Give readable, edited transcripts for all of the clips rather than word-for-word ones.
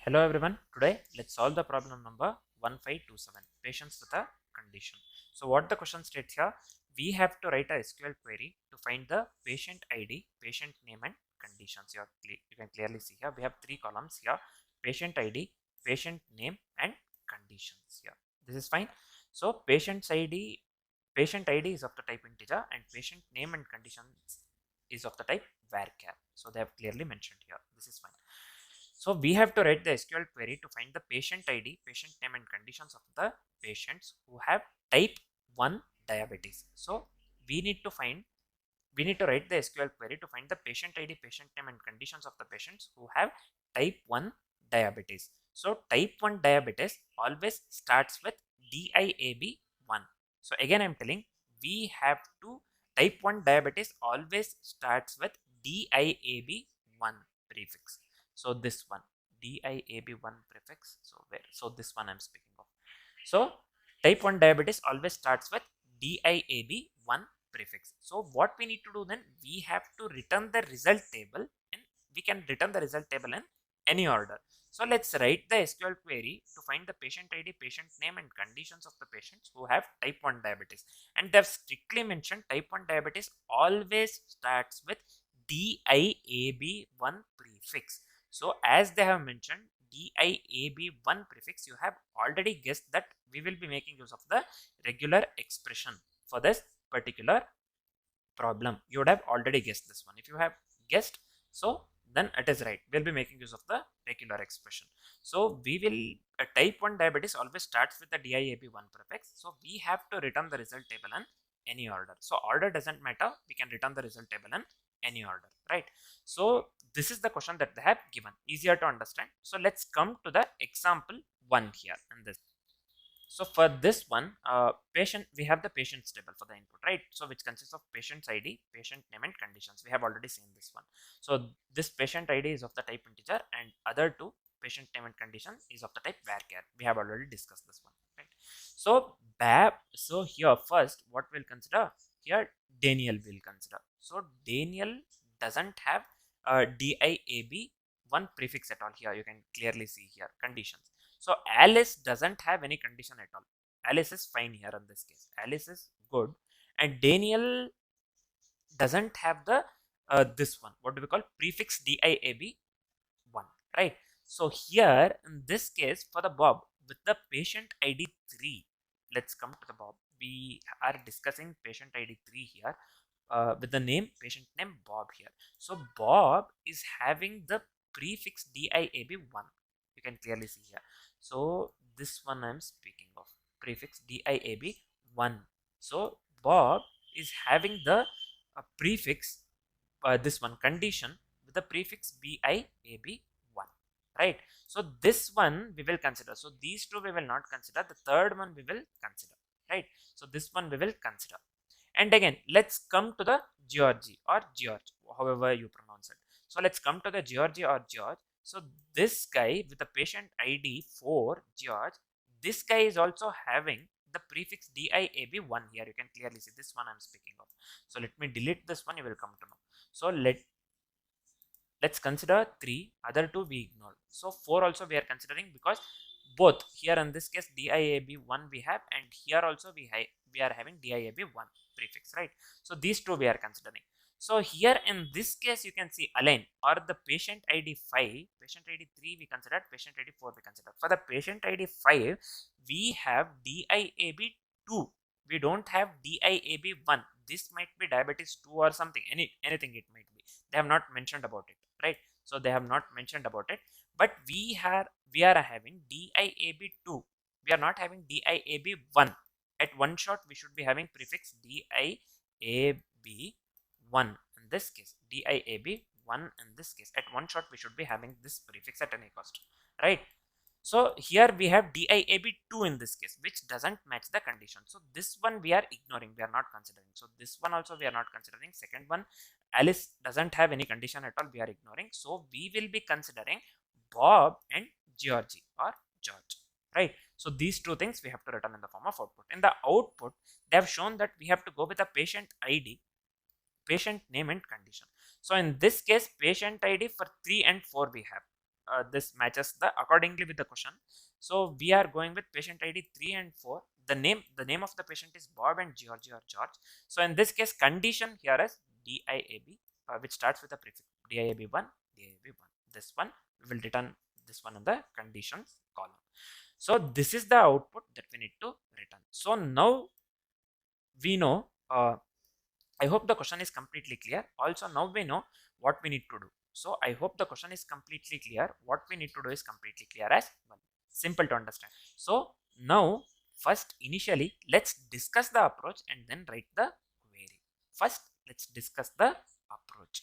Hello everyone, today let's solve the problem number 1527, patients with a condition. So what the question states here, we have to write a SQL query to find the patient ID, patient name and conditions. You can clearly see here, we have three columns here, patient ID, patient name and conditions here. This is fine. So patient ID is of the type integer and patient name and conditions is of the type varchar. So they have clearly mentioned here, this is fine. So we have to write the SQL query to find the patient ID, patient name and conditions of the patients who have type 1 diabetes. So we need to write the SQL query to find the patient ID, patient name and conditions of the patients who have type 1 diabetes. So type 1 diabetes always starts with DIAB1. So again I'm telling, we have to type 1 diabetes always starts with DIAB1 prefix. So this one, DIAB1 prefix. So this one I'm speaking of. So type 1 diabetes always starts with DIAB1 prefix. So what we need to do then, we have to return the result table, and we can return the result table in any order. So let's write the SQL query to find the patient ID, patient name and conditions of the patients who have type 1 diabetes. And they've strictly mentioned type 1 diabetes always starts with DIAB1 prefix. So as they have mentioned DIAB1 prefix, you have already guessed that we will be making use of the regular expression for this particular problem. You would have already guessed this one. If you have guessed, so then it is right. We'll be making use of the regular expression. So we will type 1 diabetes always starts with the DIAB1 prefix. So we have to return the result table in any order. So order doesn't matter. We can return the result table in any order, right? So this is the question that they have given, easier to understand. So let's come to the example 1 here in this. So for this one, we have the patient's table for the input, right? So which consists of patient's ID, patient name and conditions. We have already seen this one. So this patient ID is of the type integer and other two, patient name and condition, is of the type varchar. We have already discussed this one, right? So here first, what we'll consider here, Daniel will consider. So Daniel doesn't have DIAB1 prefix at all here. You can clearly see here conditions. So Alice doesn't have any condition at all. Alice is fine here in this case. Alice is good, and Daniel doesn't have the this one. What do we call prefix DIAB1, right? So here in this case for the Bob with the patient ID 3, let's come to the Bob. We are discussing patient ID 3 here with the name patient name Bob here. So Bob is having the prefix DIAB1. You can clearly see here. So this one I'm speaking of, prefix DIAB1. So Bob is having the prefix this one condition with the prefix BIAB1, right? So this one we will consider. So these two we will not consider. The third one we will consider, right? So this one we will consider. And again, let's come to the Georgie or George, however you pronounce it. So let's come to the Georgie or George. So this guy with the patient ID 4, George, this guy is also having the prefix DIAB1 here. You can clearly see this one I'm speaking of. So let me delete this one, you will come to know. So let's consider 3, other 2 we ignore. So 4 also we are considering because both here in this case DIAB1 we have, and here also we are having DIAB1 prefix, right? So these two we are considering. So here in this case you can see Alain or the patient ID 5, patient ID 3 we considered, patient ID 4 we considered. For the patient ID 5 we have DIAB2, we don't have DIAB1. This might be diabetes 2 or something, anything it might be. They have not mentioned about it, right? So they have not mentioned about it, but we are having DIAB2. We are not having DIAB1. At one shot we should be having prefix DIAB1 in this case, DIAB1 in this case. At one shot we should be having this prefix at any cost, right? So here we have DIAB2 in this case, which doesn't match the condition. So this one we are ignoring, we are not considering. So this one also we are not considering. Second one, Alice doesn't have any condition at all, we are ignoring. So we will be considering Bob and Georgie or George, right? So these two things we have to return in the form of output. In the output, they have shown that we have to go with a patient ID, patient name and condition. So in this case, patient ID for 3 and 4 we have. this matches the accordingly with the question. So we are going with patient ID 3 and 4. The name of the patient is Bob and Georgie or George. So in this case, condition here is DIAB, which starts with the prefix DIAB1, DIAB1. This one we will return this one in the conditions column. So this is the output that we need to return. So now we know. I hope the question is completely clear. Also, now we know what we need to do. So I hope the question is completely clear. What we need to do is completely clear as well. Simple to understand. So now first initially let's discuss the approach and then write the query. First let's discuss the approach.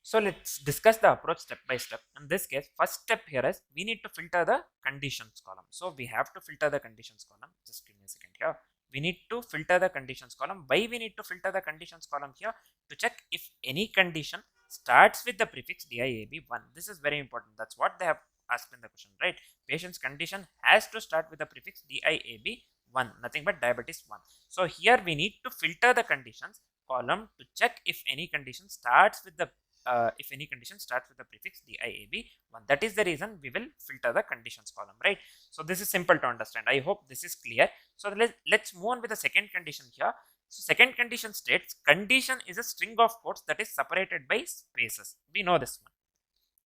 So let's discuss the approach step by step. In this case, first step here is we need to filter the conditions column. So we have to filter the conditions column. Just give me a second here. We need to filter the conditions column. Why we need to filter the conditions column here? To check if any condition starts with the prefix DIAB1. This is very important. That's what they have asked in the question, right? Patient's condition has to start with the prefix DIAB1, nothing but diabetes 1. So here we need to filter the conditions column to check if any condition starts with the prefix DIAB1. That is the reason we will filter the conditions column, right? So this is simple to understand. I hope this is clear. So let's move on with the second condition here. So second condition states condition is a string of quotes that is separated by spaces. We know this one.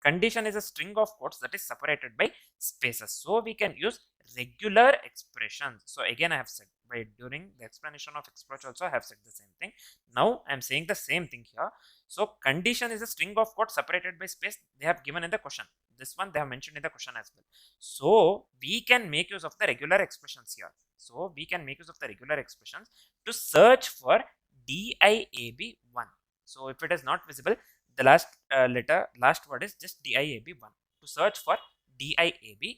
Condition is a string of quotes that is separated by spaces. So we can use regular expressions. So again I have said during the explanation of approach also I have said the same thing. Now I am saying the same thing here. So condition is a string of quotes separated by space. They have given in the question. This one they have mentioned in the question as well. So we can make use of the regular expressions here. So we can make use of the regular expressions to search for DIAB1. So if it is not visible, the last last word is just DIAB1. To search for DIAB1,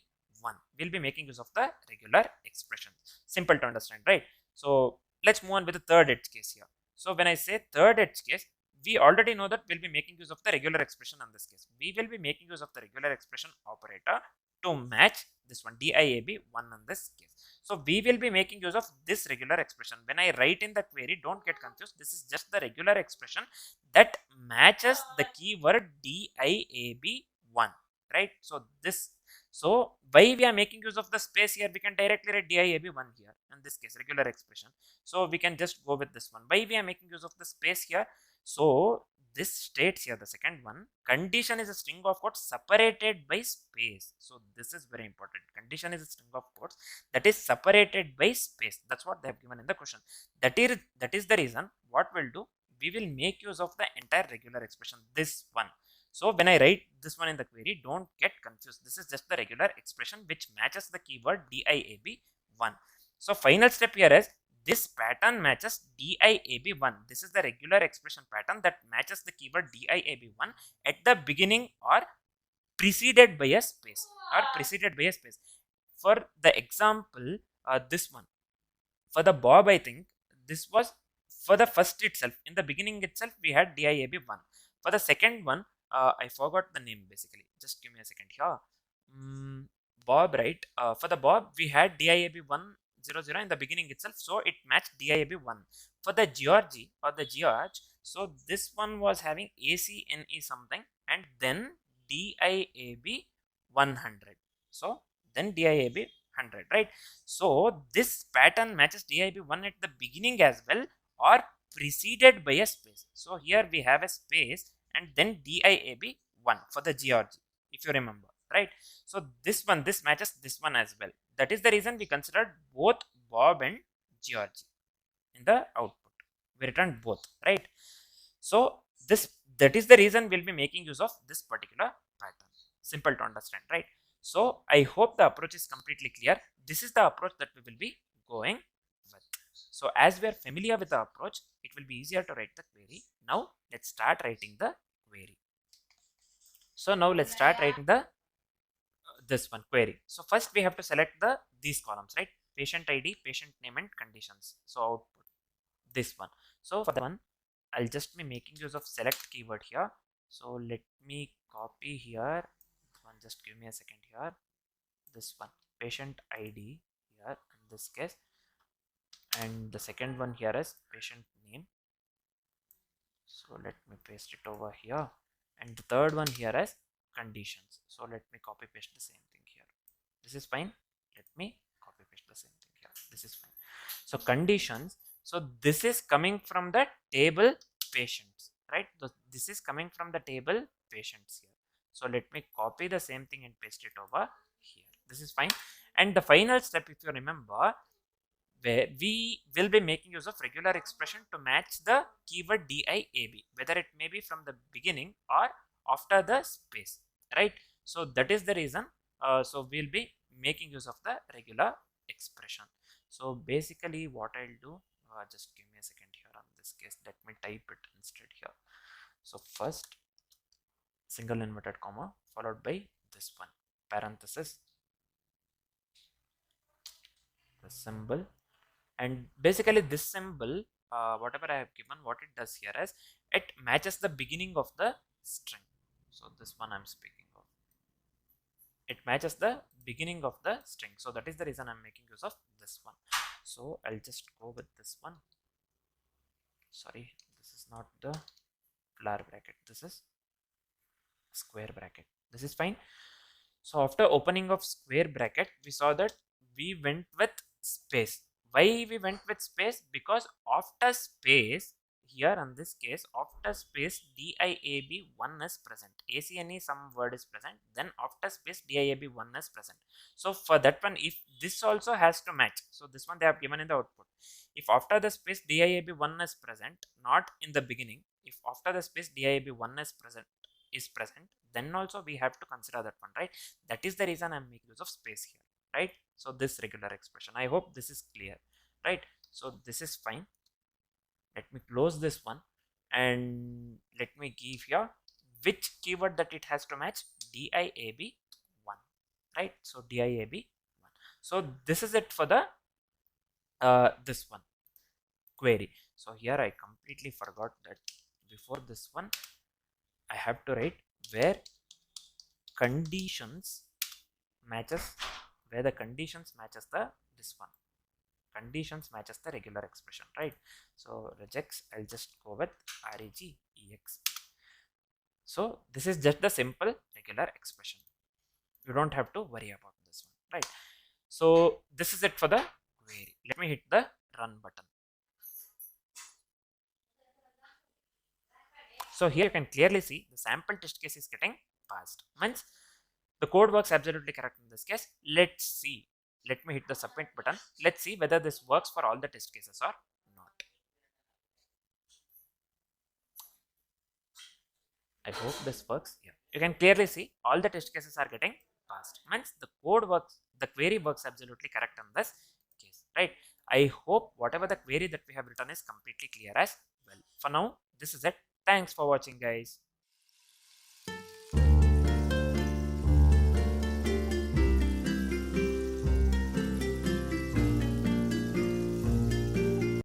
we'll be making use of the regular expressions. Simple to understand, right? So let's move on with the third edge case here. So when I say third edge case, we already know that we'll be making use of the regular expression in this case. We will be making use of the regular expression operator to match this one DIAB1 in this case. So we will be making use of this regular expression. When I write in the query, don't get confused. This is just the regular expression that matches the keyword DIAB1, right? So why we are making use of the space here, we can directly write DIAB1 here in this case, regular expression. So we can just go with this one. Why we are making use of the space here? So this states here, the second one, condition is a string of quotes separated by space. So this is very important. Condition is a string of quotes that is separated by space. That's what they have given in the question. That is the reason what we'll do. We will make use of the entire regular expression, this one. So when I write this one in the query, don't get confused. This is just the regular expression which matches the keyword DIAB1. So final step here is this pattern matches DIAB1. This is the regular expression pattern that matches the keyword DIAB1 at the beginning or preceded by a space For the example, this one. For the Bob, I think this was for the first itself. In the beginning itself, we had DIAB1. For the second one, I forgot the name basically. Just give me a second here. Bob, right? For the Bob, we had DIAB100 in the beginning itself, so it matched DIAB1. For the Georgie or the George, so this one was having ACNE something and then DIAB100. So then DIAB100, right? So this pattern matches DIAB1 at the beginning as well or preceded by a space. So here we have a space and then DIAB1 for the Georgie, if you remember, right? So this matches this one as well. That is the reason we considered both Bob and Georgie in the output. We returned both, right? So that is the reason we'll be making use of this particular pattern. Simple to understand, right? So I hope the approach is completely clear. This is the approach that we will be going with. So as we are familiar with the approach, it will be easier to write the query. Now let's start writing the query. So now let's start writing the this one query. So first we have to select these columns, right? Patient ID, patient name and conditions. So output this one. So for that one, I'll just be making use of select keyword here. So let me copy here. Just give me a second here. This one, patient ID here in this case, and the second one here is patient name. So let me paste it over here, and the third one here is conditions. So let me copy paste the same thing here. This is fine. Let me copy paste the same thing here. This is fine. So conditions. So this is coming from the table patients, right? So this is coming from the table patients here. So let me copy the same thing and paste it over here. This is fine. And the final step, if you remember, where we will be making use of regular expression to match the keyword DIAB, whether it may be from the beginning or after the space, right? So that is the reason. So we'll be making use of the regular expression. So basically what I'll do, just give me a second here on this case. Let me type it instead here. So first single inverted comma followed by this one parenthesis, the symbol, and basically this symbol, whatever I have given, what it does here is it matches the beginning of the string. So this one I'm speaking of, it matches the beginning of the string. So that is the reason I'm making use of this one. So I'll just go with this one. Sorry, this is not the flower bracket, this is square bracket. This is fine. So after opening of square bracket, we saw that we went with space. Why we went with space? Because after space, here in this case, after space DIAB1 is present. ACNE some word is present, then after space DIAB1 is present. So for that one, if this also has to match, so this one they have given in the output. If after the space DIAB1 is present, not in the beginning, if after the space DIAB1 is present, then also we have to consider that one, right? That is the reason I'm making use of space here, right? So this regular expression, I hope this is clear, right? So this is fine. Let me close this one and let me give here which keyword that it has to match, DIAB1, right? So DIAB1. So this is it for the this one query. So here I completely forgot that before this one I have to write where conditions matches, where the conditions matches the this one, conditions matches the regular expression, right? So regex, I'll just go with regex. So this is just the simple regular expression. You don't have to worry about this one, right? So this is it for the query. Let me hit the run button. So here you can clearly see the sample test case is getting passed. Means the code works absolutely correct in this case. Let's see. Let me hit the submit button. Let's see whether this works for all the test cases or not. I hope this works. Yeah. You can clearly see all the test cases are getting passed. Means the code works, the query works absolutely correct in this case, right? I hope whatever the query that we have written is completely clear as well. For now, this is it. Thanks for watching, guys.